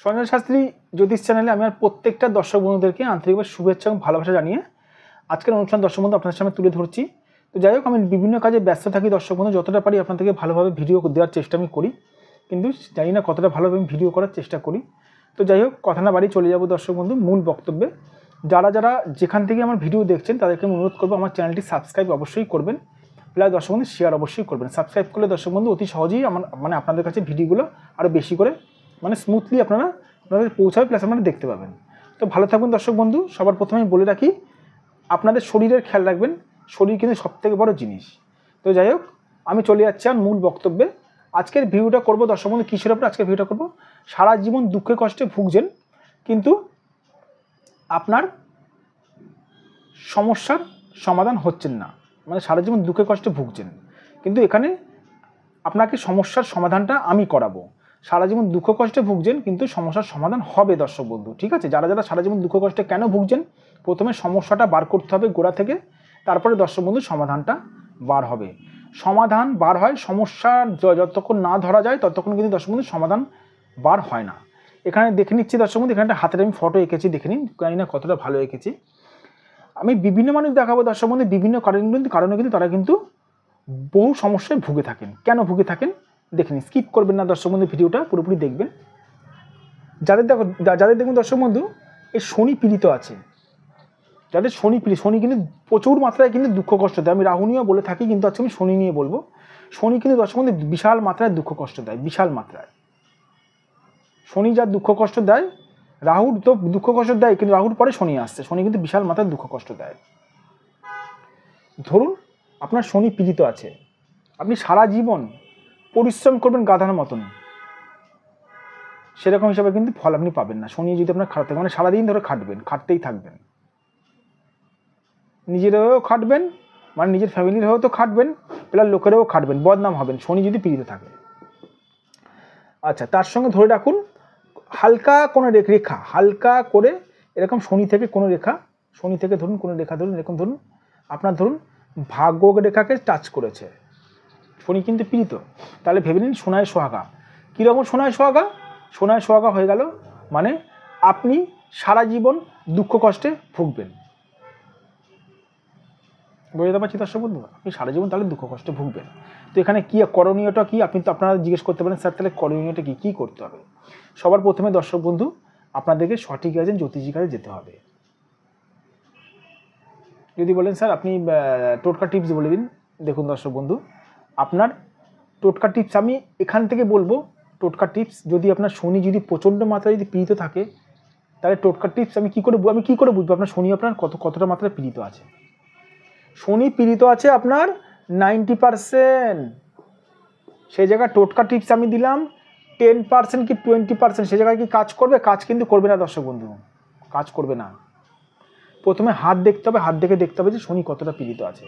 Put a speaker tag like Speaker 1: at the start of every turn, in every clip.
Speaker 1: সঞ্জয় শাস্ত্রী জ্যোতিষ চ্যানেলে আমি আর প্রত্যেকটা দর্শক বন্ধুদেরকে আন্তরিকভাবে শুভেচ্ছা এবং ভালোবাসা জানিয়ে আজকের অনুষ্ঠান দর্শক বন্ধু আপনাদের সামনে তুলে ধরছি। তো যাই হোক, আমি বিভিন্ন কাজে ব্যস্ত থাকি দর্শক বন্ধু, যতটা পারি আপনাদেরকে ভালোভাবে ভিডিও দেওয়ার চেষ্টা আমি করি, কিন্তু জানি না কতটা ভালোভাবে আমি ভিডিও করার চেষ্টা করি। তো যাই হোক, কথা না বাড়ি চলে যাবো দর্শক বন্ধু মূল বক্তব্যে। যারা যারা যেখান থেকে আমার ভিডিও দেখছেন তাদেরকে আমি অনুরোধ করবো আমার চ্যানেলটি সাবস্ক্রাইব অবশ্যই করবেন, প্লাস দর্শক বন্ধু শেয়ার অবশ্যই করবেন। সাবস্ক্রাইব করলে দর্শক বন্ধু অতি সহজেই আমার আপনাদের কাছে ভিডিওগুলো আরও বেশি করে স্মুথলি আপনাদের পৌঁছাবে, প্লাস আপনারা দেখতে পাবেন। তো ভালো থাকবেন দর্শক বন্ধু। সবার প্রথমে বলে রাখি, আপনাদের শরীরের খেয়াল রাখবেন, শরীর কিন্তু সবথেকে বড় জিনিস। তো যাই হোক, আমি চলে যাচ্ছি আর মূল বক্তব্যে। আজকের ভিডিওটা করবো দর্শক বন্ধু কিসের উপরে আজকের ভিডিওটা করবো, সারা জীবন দুঃখে কষ্টে ভুগছেন কিন্তু আপনার সমস্যার সমাধান হচ্ছেন না, সারা জীবন দুঃখে কষ্টে ভুগছেন, কিন্তু এখানে আপনাকে সমস্যার সমাধানটা আমি করাবো। সারা জীবন দুঃখ কষ্টে ভুগছেন কিন্তু সমস্যার সমাধান হবে দর্শক বন্ধু, ঠিক আছে? যারা যারা সারা জীবন দুঃখ কষ্টে কেন ভুগছেন, প্রথমে সমস্যাটা বার করতে হবে গোড়া থেকে, তারপরে দর্শক বন্ধু সমাধানটা বার হবে। সমাধান বার হয়, সমস্যা যতক্ষণ না ধরা যায় ততক্ষণ কিন্তু দর্শক বন্ধু সমাধান বার হয় না। এখানে দেখে নিচ্ছি দর্শক বন্ধু, এখানে হাতের আমি ফটো এঁকেছি, দেখে নিন, জানি না কতটা ভালো এঁকেছি। আমি বিভিন্ন মানুষ দেখাবো দর্শক বন্ধু, বিভিন্ন কারণে কিন্তু তারা কিন্তু বহু সমস্যায় ভুগে থাকেন। কেন ভুগে থাকেন দেখে নিন, স্কিপ করবেন না দর্শক বন্ধু, ভিডিওটা পুরোপুরি দেখবেন। যাদের দেখবেন দর্শক বন্ধু এই শনি পীড়িত আছে, যাদের শনি কিন্তু প্রচুর মাত্রায় কিন্তু দুঃখ কষ্ট দেয়। আমি রাহু নিয়েও বলে থাকি, কিন্তু আজকে আমি শনি নিয়ে বলবো। শনি কিন্তু দর্শক বন্ধু বিশাল মাত্রায় দুঃখ কষ্ট দেয়, বিশাল মাত্রায়। শনি যা দুঃখ কষ্ট দেয়, রাহুর তো দুঃখ কষ্ট দেয়, কিন্তু রাহুর পরে শনি আসছে, শনি কিন্তু বিশাল মাত্রায় দুঃখ কষ্ট দেয়। ধরুন আপনার শনি পীড়িত আছে, আপনি সারা জীবন পরিশ্রম করবেন গাধার মতন, সেরকম হিসাবে কিন্তু ফল আপনি পাবেন না। শনি যদি আপনার খারাপ থাকে, সারাদিন ধরে খাটবেন, খাটতেই থাকবেন, নিজের হয়েও খাটবেন, নিজের ফ্যামিলির হয়েও তো খাটবেন, প্লাস লোকেরও খাটবেন, বদনাম হবেন শনি যদি পীড়িত থাকে। আচ্ছা, তার সঙ্গে ধরে রাখুন হালকা কোনো রেখা, হালকা করে এরকম শনি থেকে কোনো রেখা, শনি থেকে ধরুন কোনো রেখা, ধরুন এরকম, ধরুন আপনার ধরুন ভাগ্য রেখাকে টাচ করেছে, শনি কিন্তু পীড়িত, তাহলে ভেবে নিন সোনায় সোহাগা। কীরকম সোনায় সোহাগা? সোনায় সোহাগা হয়ে গেল, আপনি সারা জীবন দুঃখ কষ্টে ভুগবেন। বুঝতে পারছি দর্শক বন্ধু, আপনি সারা জীবন তাহলে দুঃখ কষ্টে ভুগবেন। তো এখানে কী করণীয়টা কী, আপনি তো আপনারা জিজ্ঞেস করতে পারেন, স্যার তাহলে করণীয়টা কী করতে হবে? সবার প্রথমে দর্শক বন্ধু আপনাদেরকে সঠিক একজন জ্যোতিষীর কাছে যেতে হবে। যদি বলেন স্যার আপনি টোটকা টিপস বলে দিন, দেখুন দর্শক বন্ধু, আপনার টোটকা টিপস আমি এখান থেকে বলবো। টোটকা টিপস, যদি আপনার শনি যদি প্রচণ্ড মাত্রায় যদি পীড়িত থাকে, তাহলে টোটকা টিপস আমি কী করে বুঝবো আপনার শনি আপনার কতটা মাত্রায় পীড়িত আছে? শনি পীড়িত আছে আপনার 90%, সেই জায়গায় টোটকা টিপস আমি দিলাম 10% কি 20%, সেই জায়গায় কি কাজ করবে? কাজ কিন্তু করবে না দর্শক বন্ধু, কাজ করবে না। প্রথমে হাত দেখতে হবে, হাত দেখে দেখতে হবে যে শনি কতটা পীড়িত আছে।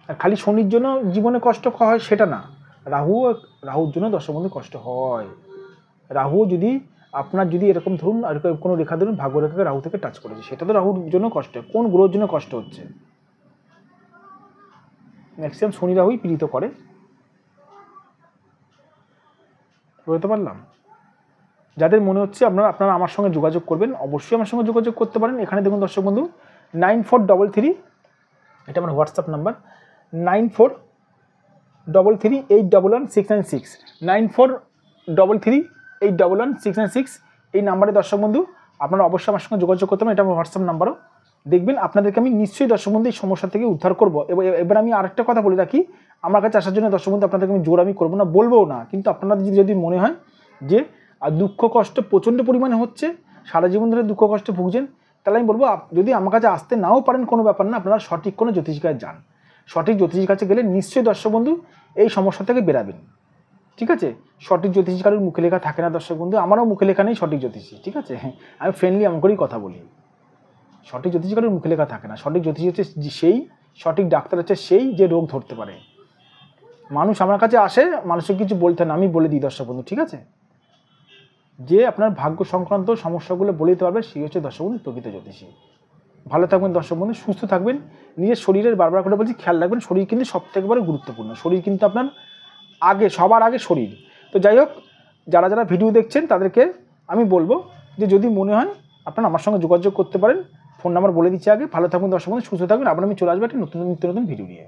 Speaker 1: আর খালি শনির জন্য জীবনে কষ্ট হয় সেটা না, রাহুর জন্য দর্শক বন্ধু কষ্ট হয়। রাহু যদি আপনার যদি এরকম ধরুন আর কোনো রেখা ধরুন ভাগ্য রেখাকে রাহু থেকে টাচ করেছে, সেটা তো রাহুর জন্য কষ্ট। কোন গ্রহের জন্য কষ্ট হচ্ছে? ম্যাক্সিমাম শনি রাহুই পীড়িত করে। বুঝতে পারলাম? যাদের মনে হচ্ছে আপনারা আমার সঙ্গে যোগাযোগ করবেন, অবশ্যই আমার সঙ্গে যোগাযোগ করতে পারেন। এখানে দেখুন দর্শক বন্ধু 9433, এটা আমার হোয়াটসঅ্যাপ নাম্বার, 9433811696, 9433811696, এই নাম্বারে দর্শক বন্ধু আপনারা অবশ্যই আমার সঙ্গে যোগাযোগ করতে পারেন। এটা আমার হোয়াটসঅ্যাপ নাম্বারও। দেখবেন আপনাদেরকে আমি নিশ্চয়ই দর্শক বন্ধু এই সমস্যা থেকে উদ্ধার করবো। এবার আমি আরেকটা কথা বলে রাখি, আমার কাছে আসার জন্য দর্শক বন্ধু আপনাদেরকে আমি জোর করবো না, বলবোও না, কিন্তু আপনাদের যদি মনে হয় যে দুঃখ কষ্ট প্রচণ্ড পরিমাণে হচ্ছে, সারা জীবন ধরে দুঃখ কষ্টে ভুগছেন, তাহলে আমি বলবো যদি আমার কাছে আসতে নাও পারেন কোনো ব্যাপার না, আপনারা সঠিক কোনো জ্যোতিষীর কাছে যান। সঠিক জ্যোতিষীর কাছে গেলে নিশ্চয়ই দর্শক বন্ধু এই সমস্যা থেকে বেরাবেন, ঠিক আছে? সঠিক জ্যোতিষী কারোর মুখে লেখা থাকে না দর্শক বন্ধু, আমারও মুখে লেখা নেই সঠিক জ্যোতিষী, ঠিক আছে? আমি ফ্রেন্ডলি এমন করেই কথা বলি। সঠিক জ্যোতিষী কারোর মুখে লেখা থাকে না। সঠিক জ্যোতিষী হচ্ছে সেই, সঠিক ডাক্তার হচ্ছে সেই যে রোগ ধরতে পারে। মানুষ আমার কাছে আসে, মানুষকে কিছু বলতে না, আমি বলে দিই দর্শক বন্ধু, ঠিক আছে? যে আপনার ভাগ্য সংক্রান্ত সমস্যাগুলো বলে দিতে পারবে, সেই হচ্ছে দর্শক বন্ধু প্রকৃত জ্যোতিষী। ভালো থাকবেন দর্শক বন্ধু, সুস্থ থাকবেন, নিজের শরীরের বারবার করে বলছি খেয়াল রাখবেন। শরীর কিন্তু সবথেকে বড় গুরুত্বপূর্ণ। শরীর কিন্তু আপনার সবার আগে শরীর। তো যাই হোক, যারা যারা ভিডিও দেখছেন তাদেরকে আমি বলবো যে যদি মনে হয় আপনারা আমার সঙ্গে যোগাযোগ করতে পারেন। ফোন নাম্বার বলে দিচ্ছি আগে। ভালো থাকুন দর্শক বন্ধু, সুস্থ থাকুন। আবার আমি চলে আসবো একটা নতুন ভিডিও নিয়ে।